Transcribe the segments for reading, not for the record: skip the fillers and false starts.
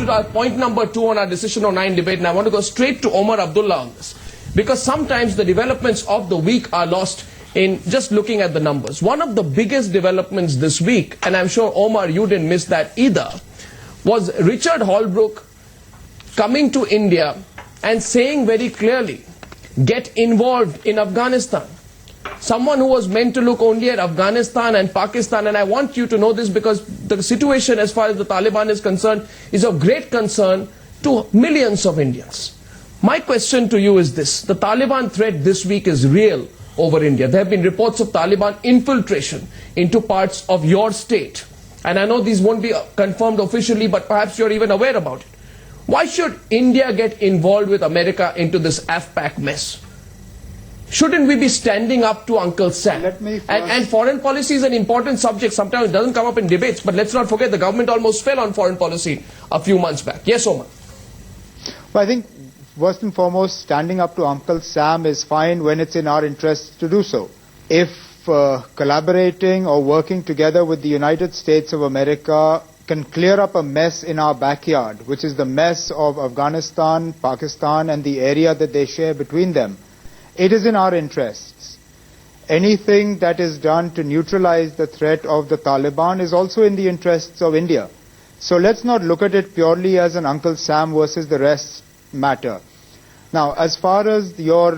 to point number 2 on our decision on 9 debate, and I want to go straight to Omar Abdullah on this. Because sometimes the developments of the week are lost in just looking at the numbers. One of the biggest developments this week, and I'm sure Omar you didn't miss that either, was Richard Holbrooke coming to India and saying very clearly, get involved in Afghanistan. Someone who was meant to look only at Afghanistan and Pakistan, and I want you to know this because the situation as far as the Taliban is concerned is of great concern to millions of Indians. My question to you is this. The Taliban threat this week is real over India. There have been reports of Taliban infiltration into parts of your state. And I know these won't be confirmed officially, but perhaps you're even aware about it. Why should India get involved with America into this AFPAC mess? Shouldn't we be standing up to Uncle Sam? And foreign policy is an important subject. Sometimes it doesn't come up in debates, but let's not forget the government almost fell on foreign policy a few months back. Yes, Omar? Well, I think first and foremost, standing up to Uncle Sam is fine when it's in our interest to do so. If collaborating or working together with the United States of America can clear up a mess in our backyard, which is the mess of Afghanistan, Pakistan, and the area that they share between them, it is in our interests. Anything that is done to neutralize the threat of the Taliban is also in the interests of India. So let's not look at it purely as an Uncle Sam versus the rest matter. Now, as far as your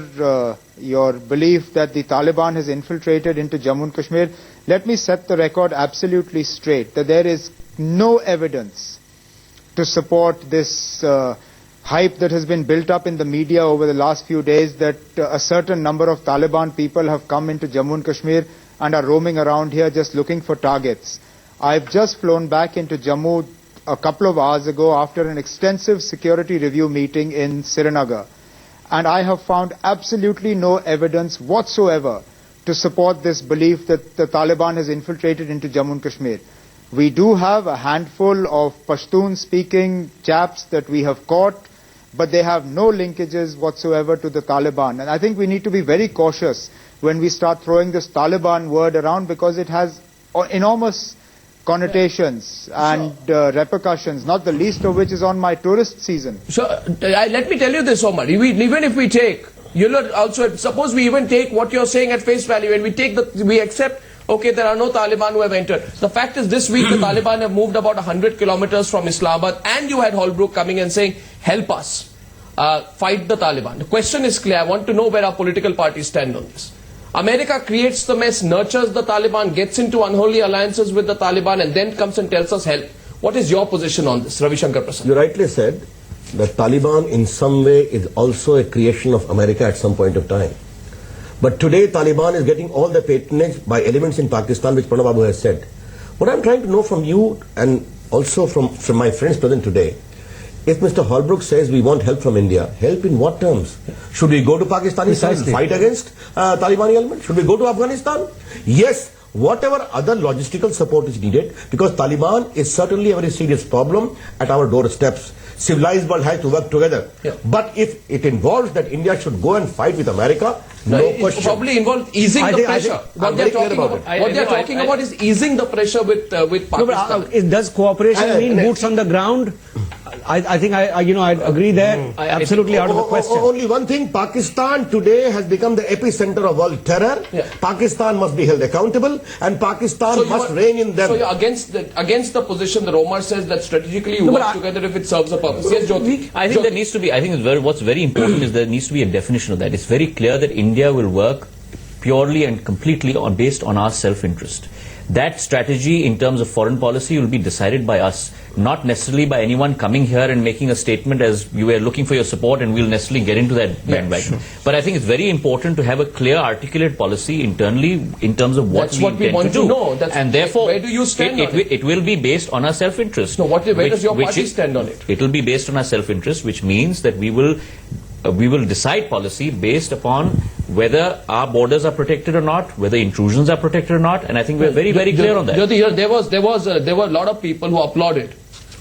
belief that the Taliban has infiltrated into Jammu and Kashmir, let me set the record absolutely straight, that there is no evidence to support this hype that has been built up in the media over the last few days that a certain number of Taliban people have come into Jammu and Kashmir and are roaming around here just looking for targets. I've just flown back into Jammu a couple of hours ago after an extensive security review meeting in Srinagar. And I have found absolutely no evidence whatsoever to support this belief that the Taliban has infiltrated into Jammu and Kashmir. We do have a handful of Pashtun-speaking chaps that we have caught, but they have no linkages whatsoever to the Taliban. And I think we need to be very cautious when we start throwing this Taliban word around because it has enormous connotations and repercussions, not the least of which is on my tourist season. So let me tell you this, Omar. Even if we take, suppose we even take what you're saying at face value and we accept, okay, there are no Taliban who have entered. The fact is this week the Taliban have moved about 100 kilometers from Islamabad, and you had Holbrooke coming and saying, help us fight the Taliban. The question is clear. I want to know where our political parties stand on this. America creates the mess, nurtures the Taliban, gets into unholy alliances with the Taliban, and then comes and tells us help. What is your position on this, Ravi Shankar Prasad? You rightly said that Taliban in some way is also a creation of America at some point of time. But today Taliban is getting all the patronage by elements in Pakistan, which Pranab Babu has said. What I'm trying to know from you and also from my friends present today, if Mr. Holbrooke says we want help from India, help in what terms? Should we go to Pakistan and fight against Taliban elements? Should we go to Afghanistan? Yes, whatever other logistical support is needed, because Taliban is certainly a very serious problem at our doorsteps. Civilized world has to work together. Yeah. But if it involves that India should go and fight with America, no question. It probably involves easing the pressure. What they're talking about is easing the pressure with Pakistan. No, but does cooperation mean boots on the ground? I think I agree there. Absolutely out of the question. Only one thing: Pakistan today has become the epicenter of world terror. Yeah. Pakistan must be held accountable, and Pakistan must reign in them. So you're against the position that Omar says that strategically you work together if it serves a purpose. Yes, Jyoti. I think there needs to be. I think what's very important is there needs to be a definition of that. It's very clear that India will work purely and completely based on our self-interest. That strategy in terms of foreign policy will be decided by us, not necessarily by anyone coming here and making a statement as you were looking for your support and we'll necessarily get into that bandwagon. Yeah, sure. But I think it's very important to have a clear, articulate policy internally in terms of what we intend to do. Know. And therefore, where do you stand on it? It will be based on our self-interest. No, where does your party stand on it? It will be based on our self-interest, which means that we will decide policy based upon whether our borders are protected or not, whether intrusions are protected or not, and I think we're very, very clear on that. Jyoti, there were a lot of people who applauded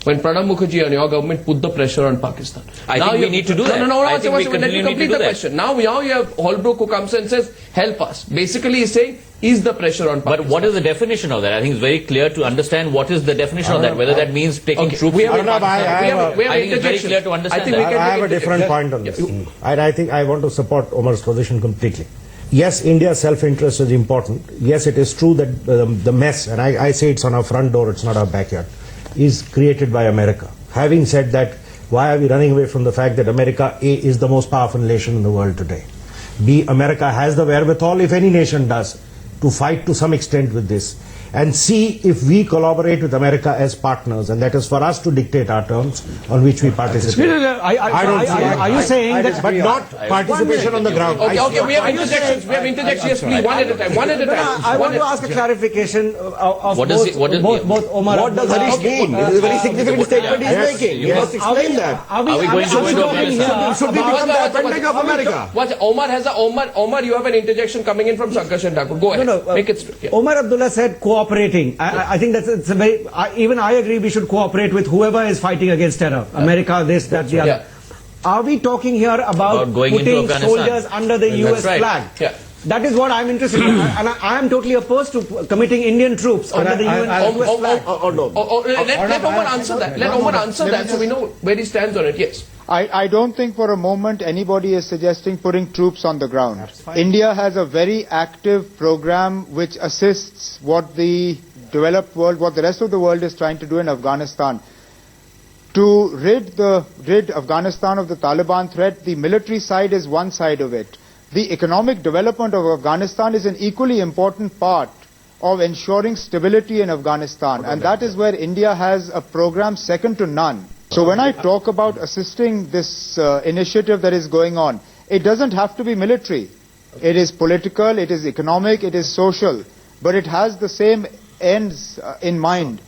when Pranab Mukherjee and your government put the pressure on Pakistan. I think we need to do that. No, I think we let me continue to complete do the that. question. Now you have Holbrooke who comes and says, help us. Basically he's saying, ease the pressure on Pakistan. But what is the definition of that? I think it's very clear to understand what is the definition of that, whether that means taking troops. We have Arnab, I think it's very clear to understand that. I have a different point on this. And I think I want to support Omar's position completely. Yes, India's self-interest is important. Yes, it is true that the mess, and I say it's on our front door, it's not our backyard, is created by America. Having said that, why are we running away from the fact that America, A, is the most powerful nation in the world today? B, America has the wherewithal, if any nation does, to fight to some extent with this. And C, if we collaborate with America as partners, and that is for us to dictate our terms on which we participate. Are you saying that? But not participation on the ground. Okay, we have interjections. Yes, please, one at a time. One at a time. I want to ask a clarification of both Omar. What does Harish mean? This is a very significant statement he's making. You must explain that. Are we going to talking here? Should we become the appendix of America? Omar, you have an interjection coming in from Sankarshan Thakur. Go ahead. Make it straight. Omar Abdullah said cooperating. I think it's a very, even I agree we should cooperate with whoever is fighting against terror. America, this, that, the other. Yeah. Are we talking here about going into putting Afghanistan soldiers under the US right. flag? Yeah. That is what I'm interested in. And I am totally opposed to committing Indian troops under the US flag. Let Omar answer that. Let Omar answer that so we know where he stands on it. Yes. I don't think for a moment anybody is suggesting putting troops on the ground. India has a very active program which assists what the developed world, what the rest of the world is trying to do in Afghanistan. To rid Afghanistan of the Taliban threat, the military side is one side of it. The economic development of Afghanistan is an equally important part of ensuring stability in Afghanistan, and that is where India has a program second to none. So when I talk about assisting this initiative that is going on, it doesn't have to be military. It is political, it is economic, it is social, but it has the same ends in mind.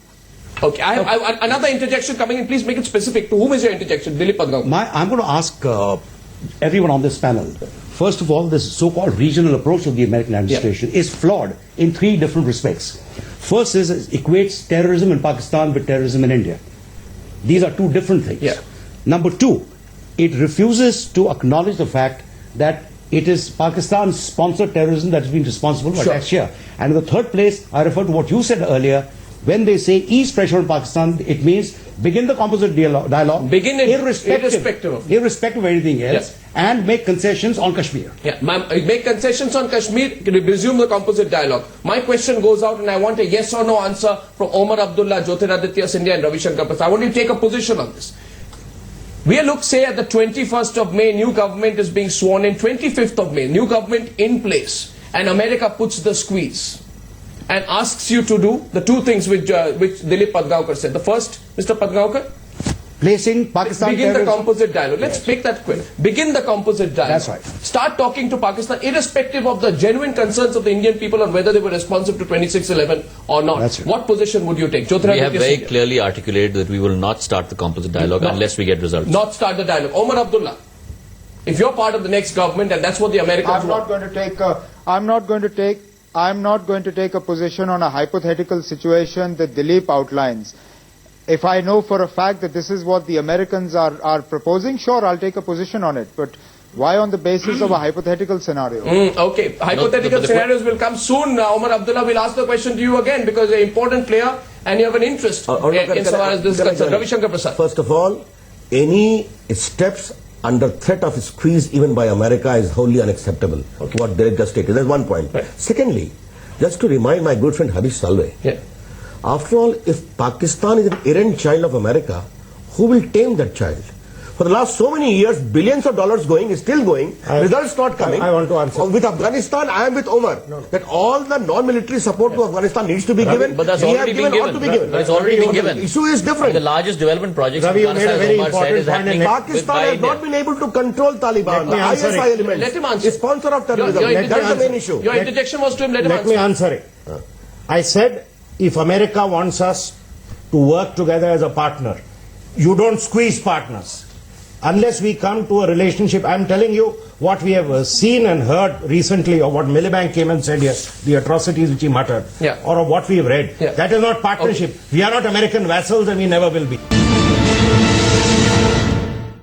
Okay, I have another interjection coming in. Please make it specific. To whom is your interjection? Dilip Padgaonkar. I'm going to ask everyone on this panel. First of all, this so-called regional approach of the American administration is flawed in three different respects. First is it equates terrorism in Pakistan with terrorism in India. These are two different things. Yeah. Number two, it refuses to acknowledge the fact that it is Pakistan's sponsored terrorism that has been responsible for attacks here. And in the third place, I refer to what you said earlier. When they say ease pressure on Pakistan, it means begin the composite dialogue, begin it irrespective of anything else, and make concessions on Kashmir. Yeah, make concessions on Kashmir, resume the composite dialogue. My question goes out and I want a yes or no answer from Omar Abdullah, Jyotiraditya Scindia and Ravi Shankar Prasad. I want you to take a position on this. We look, say at the 21st of May, new government is being sworn in, 25th of May, new government in place, and America puts the squeeze and asks you to do the two things which Dilip Padgaonkar said. The first, Mr. Padgaonkar, placing Pakistan begin the composite dialogue. Let's make that quick. Begin the composite dialogue. That's right. Start talking to Pakistan, irrespective of the genuine concerns of the Indian people on whether they were responsive to 2611 or not. That's right. What position would you take? We have very clearly articulated that we will not start the composite dialogue unless we get results. Not start the dialogue. Omar Abdullah, if you're part of the next government and that's what the Americans I'm not going to take a position on a hypothetical situation that Dilip outlines. If I know for a fact that this is what the Americans are proposing, sure, I'll take a position on it. But why on the basis of a hypothetical scenario? Okay, hypothetical scenarios will come soon. Omar Abdullah will ask the question to you again because you're an important player and you have an interest insofar as this is concerned. Ravi Shankar Prasad. First of all, any steps under threat of squeeze even by America is wholly unacceptable. What they just stated. That's one point. Right. Secondly, just to remind my good friend Harish Salve, after all, if Pakistan is an errant child of America, who will tame that child? For the last so many years, billions of dollars going, is still going, results not coming. I want to answer. With Afghanistan, I am with Omar. That all the non-military support to Afghanistan needs to be given. But that's already been given. But it's already been given. The issue is different. The largest development projects Ravi, in Afghanistan, as Omar said, is happening Pakistan has not been able to control Taliban, the ISI element. Let him answer. The sponsor of terrorism. That's the main issue. Your interjection was to him. Let me answer it. I said, if America wants us to work together as a partner, you don't squeeze partners. Unless we come to a relationship, I'm telling you what we have seen and heard recently, or what Miliband came and said here, the atrocities which he muttered, or of what we have read. That is not partnership. We are not American vassals and we never will be.